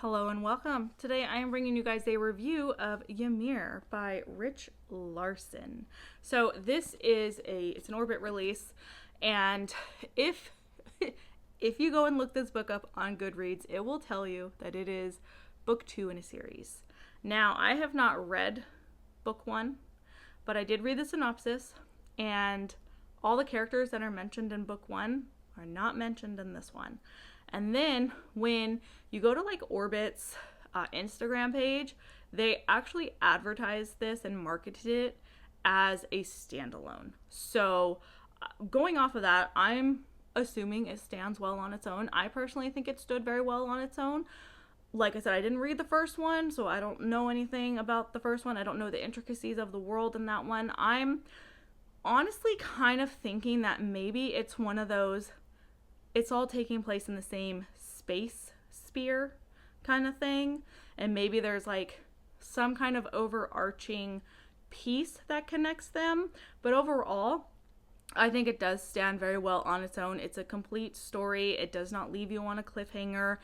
Hello and welcome. Today I am bringing you guys a review of Ymir by Rich Larson. So this is it's an Orbit release, and if if you go and look this book up on Goodreads, it will tell you that it is book 2 in a series. Now, I have not read book 1, but I did read the synopsis, and all the characters that are mentioned in book 1 are not mentioned in this one. And then when you go to like Orbit's Instagram page, they actually advertised this and marketed it as a standalone. So going off of that, I'm assuming it stands well on its own. I personally think it stood very well on its own. Like I said, I didn't read the first one, so I don't know anything about the first one. I don't know the intricacies of the world in that one. I'm honestly kind of thinking that maybe it's one of those, it's all taking place in the same space sphere kind of thing, and maybe there's like some kind of overarching piece that connects them. But overall, I think it does stand very well on its own. It's a complete story. It does not leave you on a cliffhanger.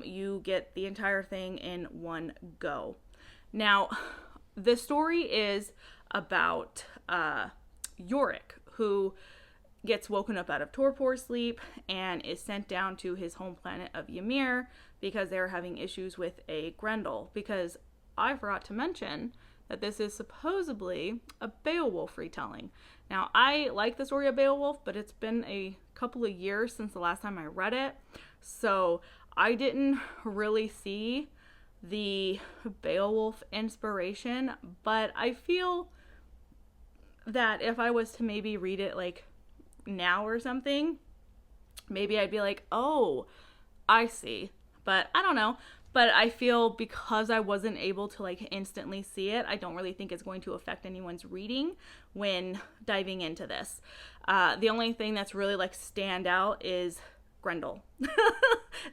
You get the entire thing in one go. Now, the story is about Yorick, who gets woken up out of torpor sleep and is sent down to his home planet of Ymir because they're having issues with a Grendel. Because I forgot to mention that this is supposedly a Beowulf retelling. Now, I like the story of Beowulf, but it's been a couple of years since the last time I read it, so I didn't really see the Beowulf inspiration. But I feel that if I was to maybe read it like now or something, maybe I'd be like, oh, I see. But I don't know. But I feel because I wasn't able to like instantly see it, I don't really think it's going to affect anyone's reading when diving into this. The only thing that's really like stand out is Grendel.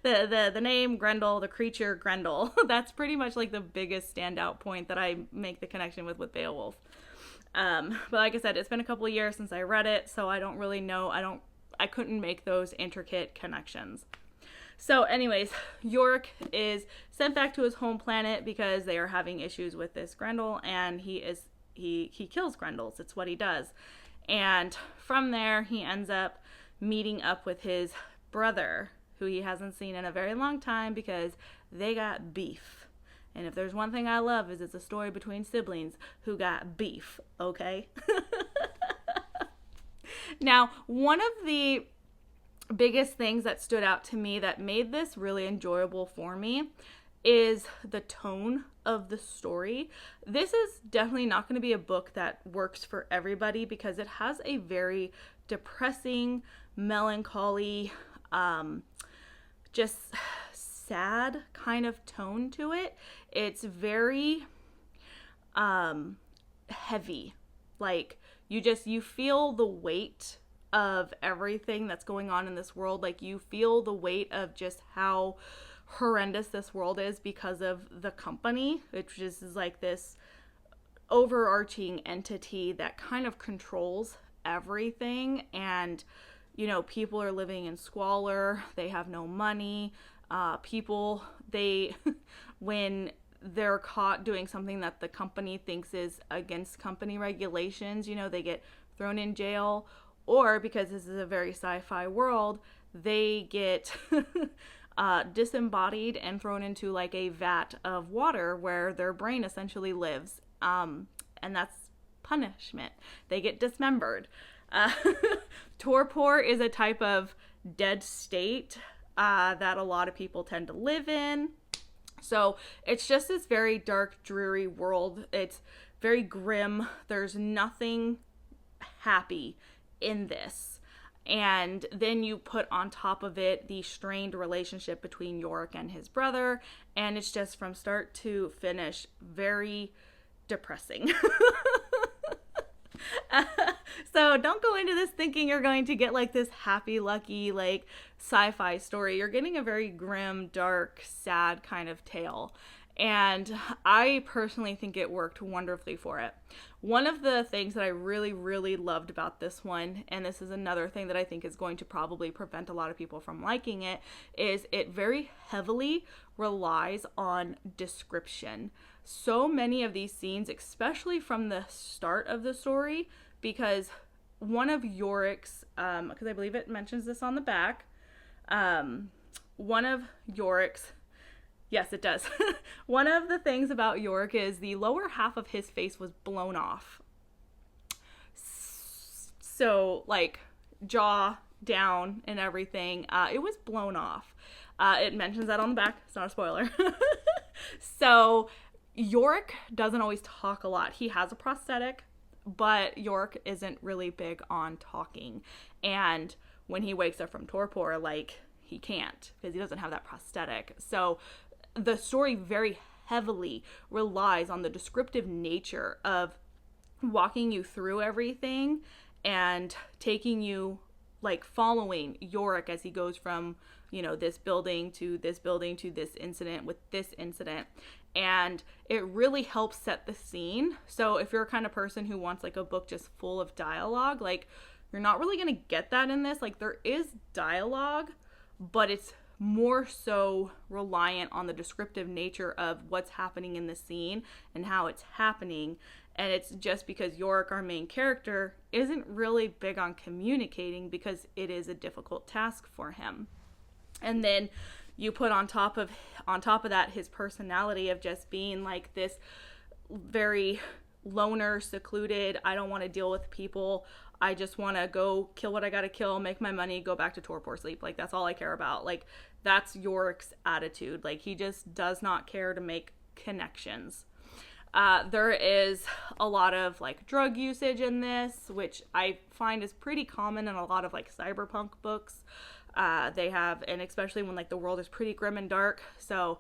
the name Grendel, the creature Grendel. That's pretty much like the biggest standout point that I make the connection with Beowulf. But like I said, it's been a couple of years since I read it, so I don't really know. I couldn't make those intricate connections. So anyways, Yorick is sent back to his home planet because they are having issues with this Grendel, and he kills Grendels. It's what he does. And from there, he ends up meeting up with his brother, who he hasn't seen in a very long time because they got beef. And if there's one thing I love, is it's a story between siblings who got beef, okay? Now, one of the biggest things that stood out to me that made this really enjoyable for me is the tone of the story. This is definitely not going to be a book that works for everybody because it has a very depressing, melancholy, just sad kind of tone to it. It's very heavy. Like you feel the weight of everything that's going on in this world. Like you feel the weight of just how horrendous this world is because of the company, which is like this overarching entity that kind of controls everything. And you know, people are living in squalor. They have no money. When they're caught doing something that the company thinks is against company regulations, you know, they get thrown in jail, or because this is a very sci-fi world, they get disembodied and thrown into like a vat of water where their brain essentially lives. And that's punishment. They get dismembered. Torpor is a type of dead state that a lot of people tend to live in. So it's just this very dark, dreary world. It's very grim. There's nothing happy in this. And then you put on top of it the strained relationship between Yorick and his brother, and it's just from start to finish very depressing. So don't go into this thinking you're going to get like this happy, lucky, like sci-fi story. You're getting a very grim, dark, sad kind of tale. And I personally think it worked wonderfully for it. One of the things that I really, really loved about this one, and this is another thing that I think is going to probably prevent a lot of people from liking it, is it very heavily relies on description. So many of these scenes, especially from the start of the story, because one of Yorick's, because I believe it mentions this on the back, one of Yorick's, yes, it does. One of the things about Yorick is the lower half of his face was blown off. So, like, jaw down and everything, it was blown off. It mentions that on the back. It's not a spoiler. So, Yorick doesn't always talk a lot. He has a prosthetic, but Yorick isn't really big on talking. And when he wakes up from torpor, like, he can't because he doesn't have that prosthetic. So, the story very heavily relies on the descriptive nature of walking you through everything and taking you, like, following Yorick as he goes from, you know, this building to this building to this incident with this incident. And it really helps set the scene. So if you're a kind of person who wants, like, a book just full of dialogue, like, you're not really going to get that in this. Like, there is dialogue, but it's more so reliant on the descriptive nature of what's happening in the scene and how it's happening. And it's just because Yorick, our main character, isn't really big on communicating because it is a difficult task for him. And then you put on top of that his personality of just being like this very loner, secluded, I don't want to deal with people, I just want to go kill what I gotta kill, make my money, go back to torpor sleep. Like, that's all I care about. Like, that's Yorick's attitude. Like, he just does not care to make connections. There is a lot of, like, drug usage in this, which I find is pretty common in a lot of, like, cyberpunk books. They have, and especially when, like, the world is pretty grim and dark. So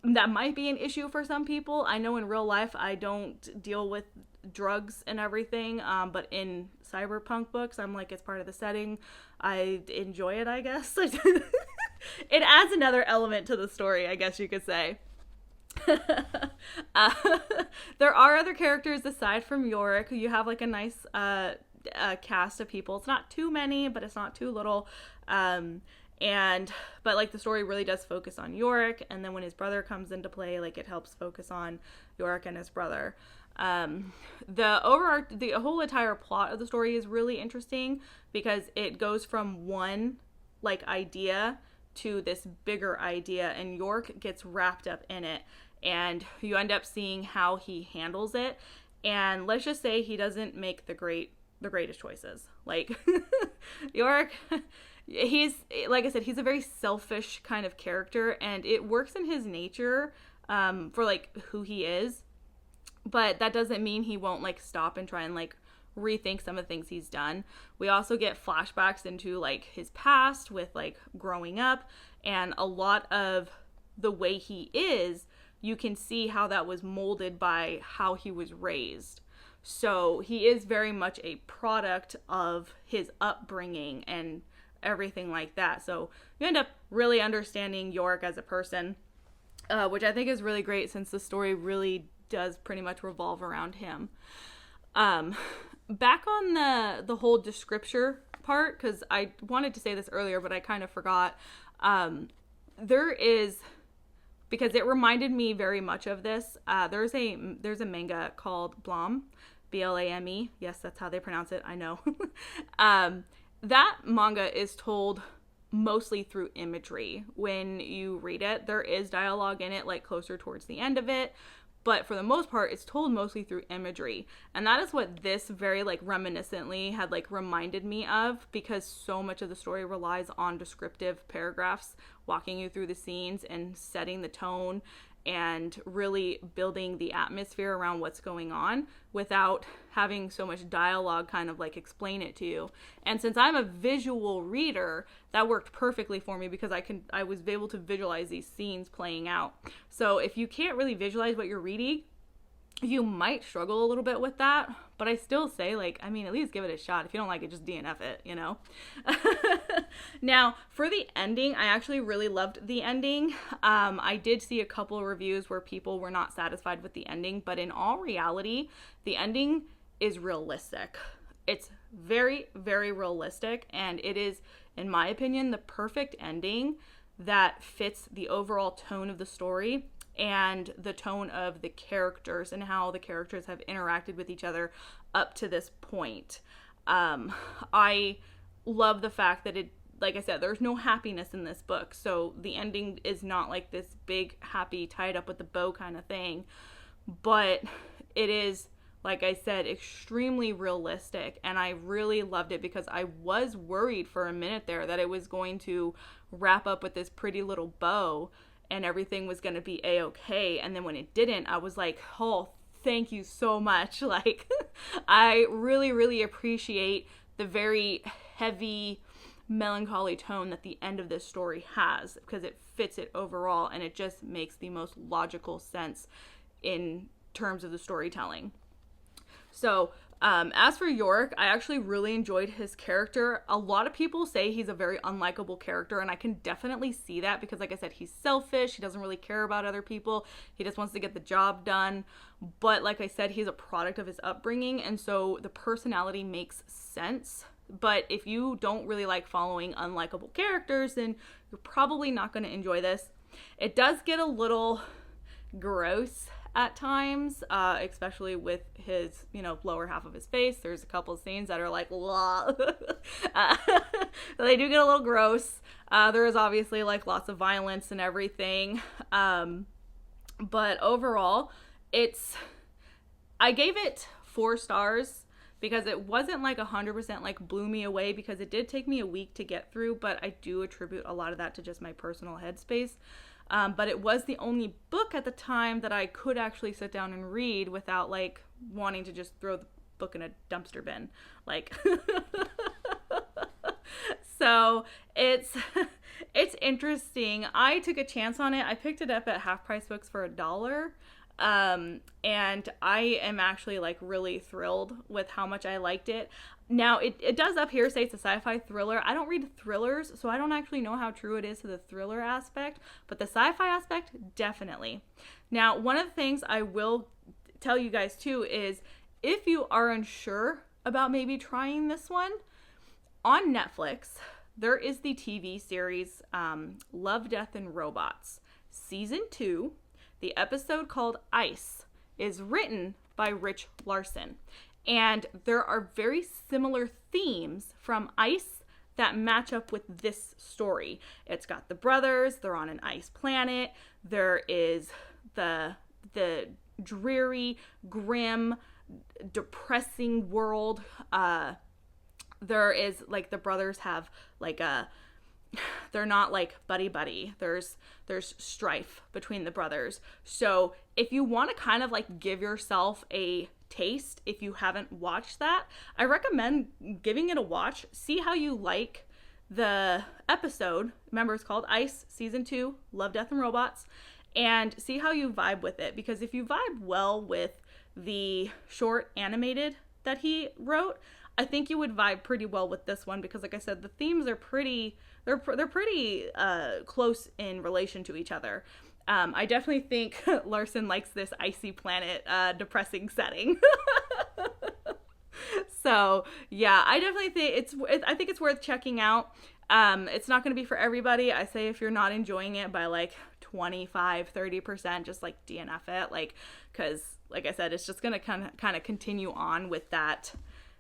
that might be an issue for some people. I know in real life I don't deal with drugs and everything, but in cyberpunk books, I'm like, it's part of the setting. I enjoy it, I guess. It adds another element to the story, I guess you could say. There are other characters aside from Yorick. You have, like, a nice cast of people. It's not too many, but it's not too little. But like, the story really does focus on Yorick, and then when his brother comes into play, like, it helps focus on Yorick and his brother. The whole entire plot of the story is really interesting because it goes from one, like, idea to this bigger idea, and Yorick gets wrapped up in it, and you end up seeing how he handles it. And let's just say he doesn't make the greatest choices. Like, Yorick, he's, like I said, he's a very selfish kind of character, and it works in his nature for, like, who he is. But that doesn't mean he won't, like, stop and try and, like, rethink some of the things he's done. We also get flashbacks into, like, his past with, like, growing up, and a lot of the way he is, you can see how that was molded by how he was raised. So he is very much a product of his upbringing and everything like that. So you end up really understanding Yorick as a person, which I think is really great since the story really does pretty much revolve around him. Back on the whole description part, because I wanted to say this earlier, but I kind of forgot. There is, because it reminded me very much of this, there's a manga called Blame, Blame. Yes, that's how they pronounce it. I know. That manga is told mostly through imagery. When you read it, there is dialogue in it, like, closer towards the end of it, but for the most part, it's told mostly through imagery. And that is what this very, like, reminiscently had, like, reminded me of, because so much of the story relies on descriptive paragraphs, walking you through the scenes and setting the tone and really building the atmosphere around what's going on without having so much dialogue kind of, like, explain it to you. And since I'm a visual reader, that worked perfectly for me because I was able to visualize these scenes playing out. So if you can't really visualize what you're reading, you might struggle a little bit with that, but I still say, like, I mean, at least give it a shot. If you don't like it, just DNF it, you know? Now, for the ending, I actually really loved the ending. I did see a couple of reviews where people were not satisfied with the ending, but in all reality, the ending is realistic. It's very, very realistic, and it is, in my opinion, the perfect ending that fits the overall tone of the story and the tone of the characters and how the characters have interacted with each other up to this point. I love the fact that it, like I said, there's no happiness in this book. So the ending is not like this big, happy, tied up with the bow kind of thing. But it is, like I said, extremely realistic. And I really loved it because I was worried for a minute there that it was going to wrap up with this pretty little bow and everything was going to be a-okay. And then when it didn't, I was like, oh, thank you so much. Like, I really, really appreciate the very heavy, melancholy tone that the end of this story has, because it fits it overall and it just makes the most logical sense in terms of the storytelling. So, as for Yorick, I actually really enjoyed his character. A lot of people say he's a very unlikable character, and I can definitely see that because, like I said, he's selfish. He doesn't really care about other people. He just wants to get the job done. But like I said, he's a product of his upbringing, and so the personality makes sense. But if you don't really like following unlikable characters, then you're probably not going to enjoy this. It does get a little gross at times, especially with his, lower half of his face. There's a couple of scenes that are like, they do get a little gross. There is obviously like lots of violence and everything. But overall, I gave it 4 stars because it wasn't like 100% like blew me away, because it did take me a week to get through, but I do attribute a lot of that to just my personal headspace. But it was the only book at the time that I could actually sit down and read without like wanting to just throw the book in a dumpster bin. Like, so it's interesting. I took a chance on it. I picked it up at Half Price Books for $1. And I am actually like really thrilled with how much I liked it. Now it does up here say it's a sci-fi thriller. I don't read thrillers, so I don't actually know how true it is to the thriller aspect, but the sci-fi aspect, definitely. Now, one of the things I will tell you guys too is if you are unsure about maybe trying this one, on Netflix, there is the TV series Love, Death, and Robots. Season 2, the episode called Ice, is written by Rich Larson. And there are very similar themes from Ice that match up with this story. It's got the brothers, they're on an ice planet. There is the dreary, grim, depressing world. There is like the brothers have like they're not like buddy. There's strife between the brothers. So if you want to kind of like give yourself a taste, if you haven't watched that, I recommend giving it a watch. See how you like the episode. Remember, it's called Ice, Season 2, Love, Death, and Robots. And see how you vibe with it. Because if you vibe well with the short animated that he wrote, I think you would vibe pretty well with this one. Because like I said, the themes are pretty close in relation to each other. I definitely think Larson likes this icy planet, depressing setting. So yeah, I definitely think I think it's worth checking out. It's not going to be for everybody. I say if you're not enjoying it by like 25-30%, just like DNF it, like, because like I said, it's just going to kind of continue on with that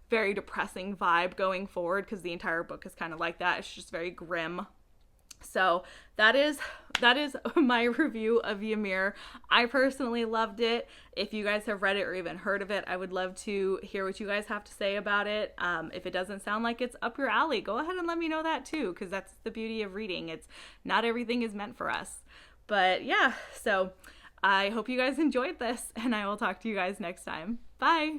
very depressing vibe going forward, because the entire book is kind of like that. It's just very grim. So that is my review of Ymir. I personally loved it. If you guys have read it or even heard of it, I would love to hear what you guys have to say about it. If it doesn't sound like it's up your alley, go ahead and let me know that too, because that's the beauty of reading. It's not everything is meant for us. But yeah, so I hope you guys enjoyed this, and I will talk to you guys next time. Bye!